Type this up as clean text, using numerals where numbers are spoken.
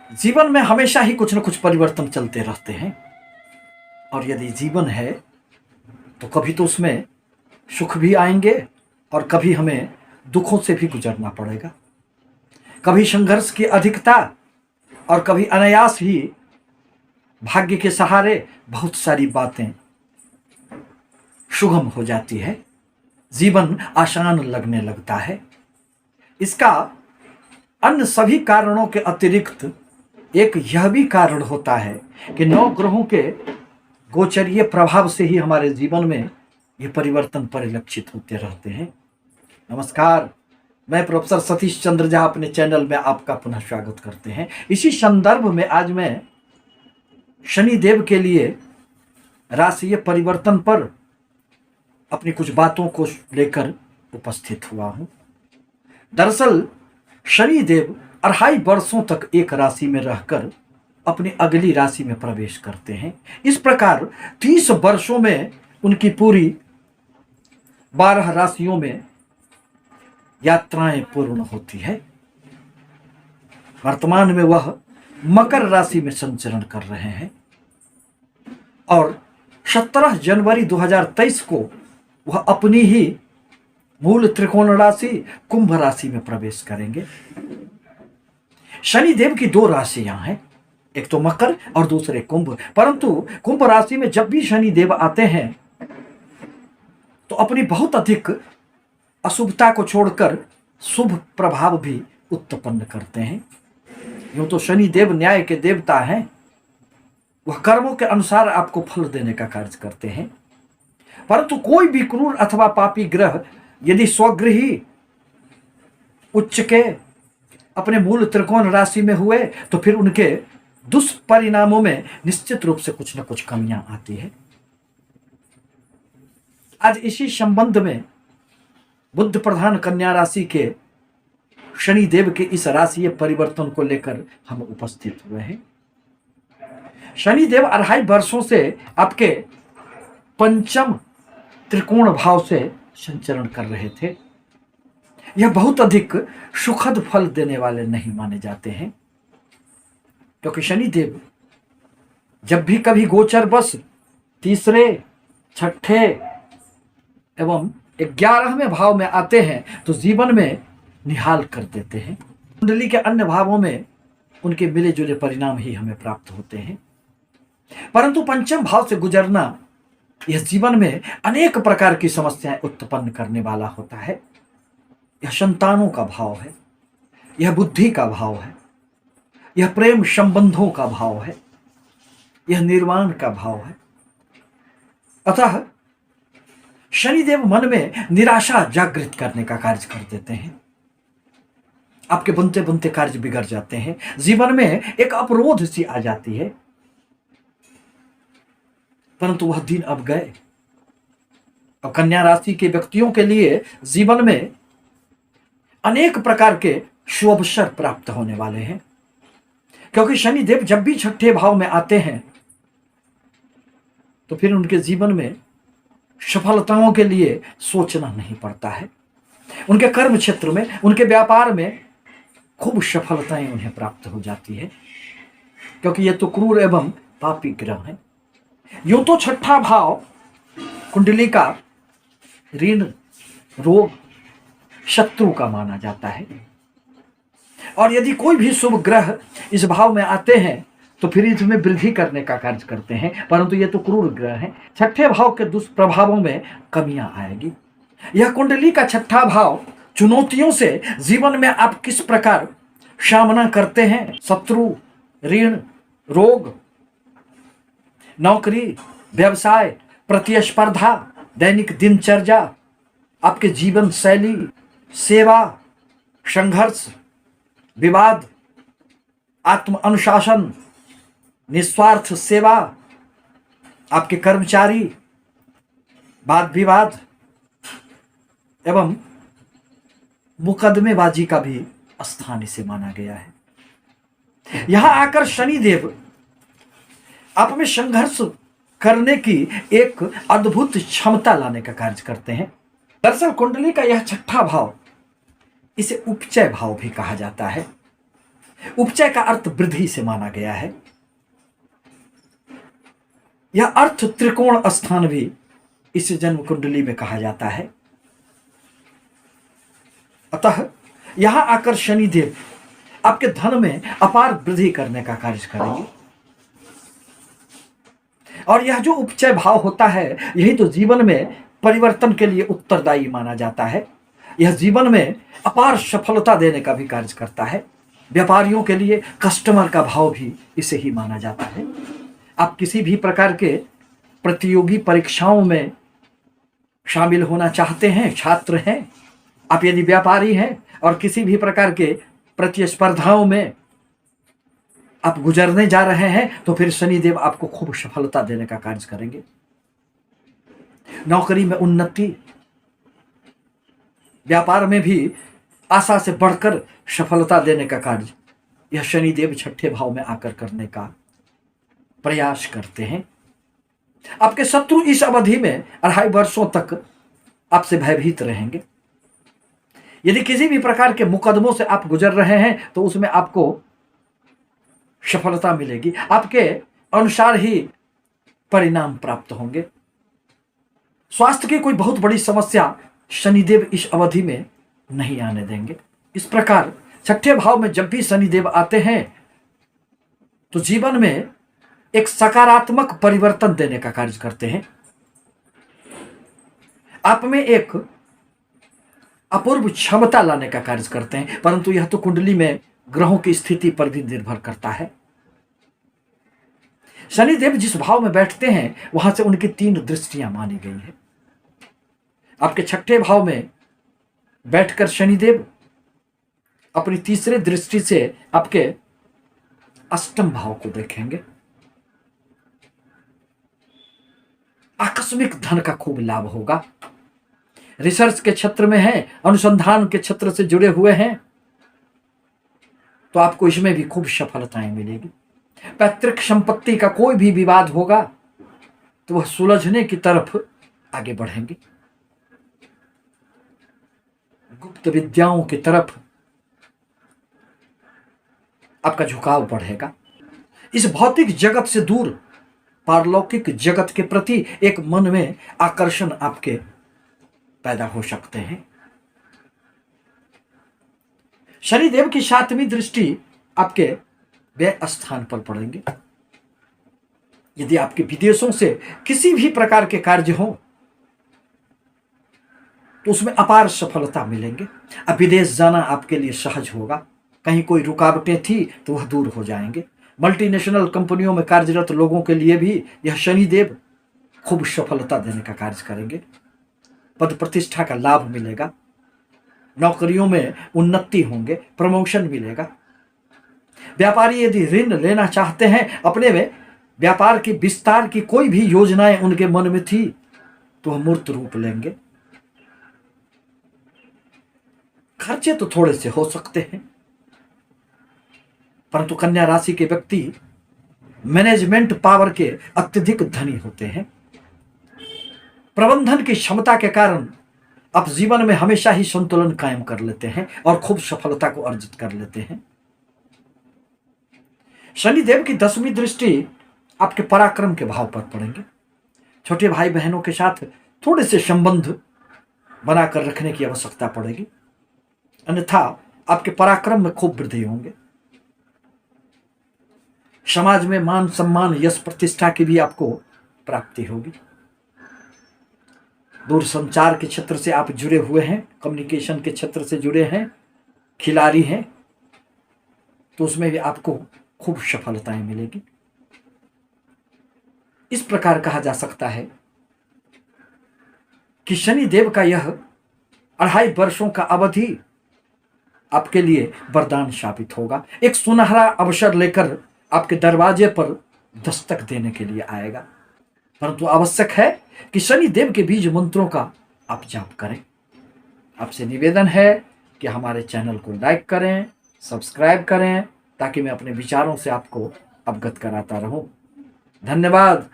जीवन में हमेशा ही कुछ न कुछ परिवर्तन चलते रहते हैं। और यदि जीवन है तो कभी तो उसमें सुख भी आएंगे और कभी हमें दुखों से भी गुजरना पड़ेगा। कभी संघर्ष की अधिकता और कभी अनायास ही भाग्य के सहारे बहुत सारी बातें सुगम हो जाती है, जीवन आसान लगने लगता है। इसका अन्य सभी कारणों के अतिरिक्त एक यह भी कारण होता है कि नौ ग्रहों के गोचरीय प्रभाव से ही हमारे जीवन में ये परिवर्तन परिलक्षित होते रहते हैं। नमस्कार, मैं प्रोफेसर सतीश चंद्र झा अपने चैनल में आपका पुनः स्वागत करते हैं। इसी संदर्भ में आज मैं शनि देव के लिए राशिय परिवर्तन पर अपनी कुछ बातों को लेकर उपस्थित हुआ हूं। दरअसल शनि देव 2.5 वर्षों तक एक राशि में रहकर अपनी अगली राशि में प्रवेश करते हैं। इस प्रकार 30 वर्षों में उनकी पूरी 12 राशियों में यात्राएं पूर्ण होती है। वर्तमान में वह मकर राशि में संचरण कर रहे हैं और 17 जनवरी 2023 को वह अपनी ही मूल त्रिकोण राशि कुंभ राशि में प्रवेश करेंगे। शनि देव की 2 राशियां हैं, एक तो मकर और दूसरे कुंभ। परंतु कुंभ राशि में जब भी शनि देव आते हैं तो अपनी बहुत अधिक अशुभता को छोड़कर शुभ प्रभाव भी उत्पन्न करते हैं। यूं तो शनि देव न्याय के देवता हैं, वह कर्मों के अनुसार आपको फल देने का कार्य करते हैं। परंतु कोई भी क्रूर अथवा पापी ग्रह यदि स्वगृही उच्च के अपने मूल त्रिकोण राशि में हुए तो फिर उनके दुष्परिणामों में निश्चित रूप से कुछ न कुछ कमियां आती है। आज इसी संबंध में बुध प्रधान कन्या राशि के शनि देव के इस राशि परिवर्तन को लेकर हम उपस्थित हुए हैं। शनि देव 2.5 वर्षों से आपके पंचम त्रिकोण भाव से संचरण कर रहे थे। यह बहुत अधिक सुखद फल देने वाले नहीं माने जाते हैं, क्योंकि शनि देव जब भी कभी गोचर बस तीसरे, छठे एवं 11वें भाव में आते हैं तो जीवन में निहाल कर देते हैं। कुंडली के अन्य भावों में उनके मिले जुले परिणाम ही हमें प्राप्त होते हैं। परंतु पंचम भाव से गुजरना यह जीवन में अनेक प्रकार की समस्याएं उत्पन्न करने वाला होता है। यह संतानों का भाव है, यह बुद्धि का भाव है, यह प्रेम संबंधों का भाव है, यह निर्वाण का भाव है। अतः शनिदेव मन में निराशा जागृत करने का कार्य कर देते हैं। आपके बनते बनते कार्य बिगड़ जाते हैं, जीवन में एक अवरोध सी आ जाती है। परंतु वह दिन अब गए। अब कन्या राशि के व्यक्तियों के लिए जीवन में अनेक प्रकार के शुभअवसर प्राप्त होने वाले हैं, क्योंकि शनि देव जब भी छठे भाव में आते हैं तो फिर उनके जीवन में सफलताओं के लिए सोचना नहीं पड़ता है। उनके कर्म क्षेत्र में, उनके व्यापार में खूब सफलताएं उन्हें प्राप्त हो जाती है, क्योंकि ये तो क्रूर एवं पापी ग्रह हैं। यूं तो छठा भाव कुंडली का ऋण, रोग, शत्रु का माना जाता है, और यदि कोई भी शुभ ग्रह इस भाव में आते हैं तो फिर इसमें वृद्धि करने का कार्य करते हैं। परंतु ये तो क्रूर ग्रह हैं, छठे भाव के दुष्प्रभावों में कमियां आएगी। यह कुंडली का छठा भाव चुनौतियों से जीवन में आप किस प्रकार सामना करते हैं, शत्रु, ऋण, रोग, नौकरी, व्यवसाय, प्रतिस्पर्धा, दैनिक दिनचर्या, आपके जीवन शैली, सेवा, संघर्ष, विवाद, आत्म अनुशासन, निस्वार्थ सेवा, आपके कर्मचारी, वाद विवाद एवं मुकदमेबाजी का भी स्थान इसे माना गया है। यहां आकर शनि देव आप में संघर्ष करने की एक अद्भुत क्षमता लाने का कार्य करते हैं। दरअसल कुंडली का यह छठा भाव, इसे उपचय भाव भी कहा जाता है। उपचय का अर्थ वृद्धि से माना गया है। यह अर्थ त्रिकोण स्थान भी इस जन्म कुंडली में कहा जाता है। अतः यहां आकर शनिदेव आपके धन में अपार वृद्धि करने का कार्य करेंगे। और यह जो उपचय भाव होता है यही तो जीवन में परिवर्तन के लिए उत्तरदायी माना जाता है। यह जीवन में अपार सफलता देने का भी कार्य करता है। व्यापारियों के लिए कस्टमर का भाव भी इसे ही माना जाता है। आप किसी भी प्रकार के प्रतियोगी परीक्षाओं में शामिल होना चाहते हैं, छात्र हैं, आप यदि व्यापारी हैं और किसी भी प्रकार के प्रतिस्पर्धाओं में आप गुजरने जा रहे हैं तो फिर शनिदेव आपको खूब सफलता देने का कार्य करेंगे। नौकरी में उन्नति, व्यापार में भी आशा से बढ़कर सफलता देने का कार्य यह शनिदेव छठे भाव में आकर करने का प्रयास करते हैं। आपके शत्रु इस अवधि में 2.5 वर्षों तक आपसे भयभीत रहेंगे। यदि किसी भी प्रकार के मुकदमों से आप गुजर रहे हैं तो उसमें आपको सफलता मिलेगी, आपके अनुसार ही परिणाम प्राप्त होंगे। स्वास्थ्य की कोई बहुत बड़ी समस्या शनिदेव इस अवधि में नहीं आने देंगे। इस प्रकार छठे भाव में जब भी शनिदेव आते हैं तो जीवन में एक सकारात्मक परिवर्तन देने का कार्य करते हैं। आप में एक अपूर्व क्षमता लाने का कार्य करते हैं, परंतु यह तो कुंडली में ग्रहों की स्थिति पर भी निर्भर करता है। शनिदेव जिस भाव में बैठते हैं वहां से उनकी 3 दृष्टियां मानी गई हैं। आपके छठे भाव में बैठकर शनिदेव अपनी तीसरे दृष्टि से आपके अष्टम भाव को देखेंगे। आकस्मिक धन का खूब लाभ होगा। रिसर्च के क्षेत्र में हैं, अनुसंधान के क्षेत्र से जुड़े हुए हैं तो आपको इसमें भी खूब सफलताएं मिलेगी। पैतृक संपत्ति का कोई भी विवाद होगा तो वह सुलझने की तरफ आगे बढ़ेंगे। गुप्त विद्याओं की तरफ आपका झुकाव बढ़ेगा। इस भौतिक जगत से दूर पारलौकिक जगत के प्रति एक मन में आकर्षण आपके पैदा हो सकते हैं। शनिदेव की 7वीं दृष्टि आपके व्यय स्थान पर पड़ेंगे। यदि आपके विदेशों से किसी भी प्रकार के कार्य हो तो उसमें अपार सफलता मिलेंगे। अब विदेश जाना आपके लिए सहज होगा। कहीं कोई रुकावटें थी तो वह दूर हो जाएंगे। मल्टीनेशनल कंपनियों में कार्यरत लोगों के लिए भी यह शनिदेव खूब सफलता देने का कार्य करेंगे। पद प्रतिष्ठा का लाभ मिलेगा। नौकरियों में उन्नति होंगे, प्रमोशन मिलेगा। व्यापारी यदि ऋण लेना चाहते हैं, अपने में व्यापार की विस्तार की कोई भी योजनाएं उनके मन में थी तो वह मूर्त रूप लेंगे। खर्चे तो थोड़े से हो सकते हैं, परंतु कन्या राशि के व्यक्ति मैनेजमेंट पावर के अत्यधिक धनी होते हैं। प्रबंधन की क्षमता के कारण आप जीवन में हमेशा ही संतुलन कायम कर लेते हैं और खूब सफलता को अर्जित कर लेते हैं। शनिदेव की 10वीं दृष्टि आपके पराक्रम के भाव पर पड़ेंगे। छोटे भाई बहनों के साथ थोड़े से संबंध बनाकर रखने की आवश्यकता पड़ेगी, अन्यथा आपके पराक्रम में खूब वृद्धि होंगे। समाज में मान सम्मान यश प्रतिष्ठा की भी आपको प्राप्ति होगी। दूरसंचार के क्षेत्र से आप जुड़े हुए हैं, कम्युनिकेशन के क्षेत्र से जुड़े हैं, खिलाड़ी हैं, तो उसमें भी आपको खूब सफलताएं मिलेगी। इस प्रकार कहा जा सकता है कि शनिदेव का यह 2.5 वर्षों का अवधि आपके लिए वरदान साबित होगा। एक सुनहरा अवसर लेकर आपके दरवाजे पर दस्तक देने के लिए आएगा, परंतु आवश्यक है कि शनिदेव के बीज मंत्रों का आप जाप करें। आपसे निवेदन है कि हमारे चैनल को लाइक करें, सब्सक्राइब करें, ताकि मैं अपने विचारों से आपको अवगत कराता रहूं। धन्यवाद।